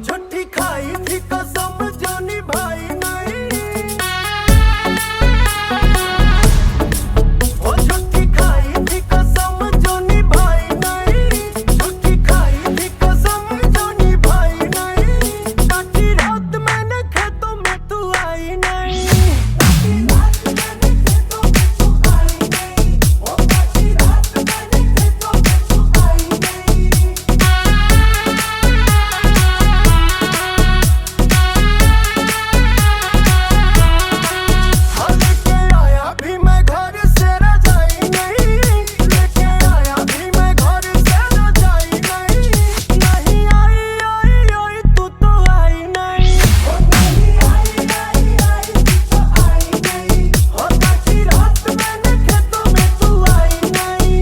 झूठी खाई थी कसम जो निभाई नहीं, वो झूठी खाई थी कसम जो निभाई नहीं, झूठी खाई थी कसम जो निभाई नहीं। काटी रात मैंने खेतों में तू आई नहीं, काटी रात मैंने खेतों में तू आई नहीं, वो काटी रात मैंने खेतों में तू आई नहीं। लेके आया भी मैं घर से रजाई नहीं, लेके आया भी मैं घर से रजाई नहीं। नहीं आई आई आई तू तो आई नहीं, ओ नहीं आई आई आई तू तो आई नहीं। हो काटी रात मैंने खेतों में तू आई नहीं।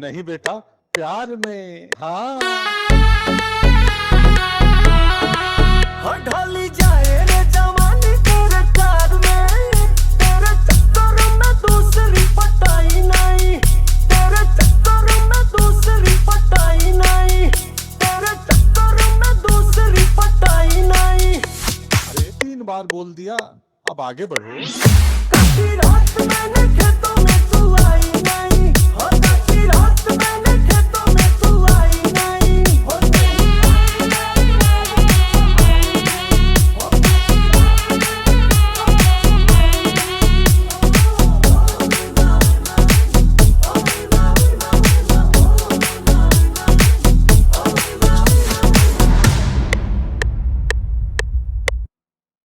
नहीं बेटा, प्यार में। हाँ ढाली जाए रे जवानी तेरे प्यार में, तेरे चक्कर में दूसरी पटाई नहीं, तेरे चक्कर में दूसरी पटाई नहीं, तेरे चक्कर में दूसरी पटाई नहीं। अरे 3 बार बोल दिया, अब आगे बढ़ो। काटी रात मैंने खेतों में तू आई नहीं, हो काटी रात मैंने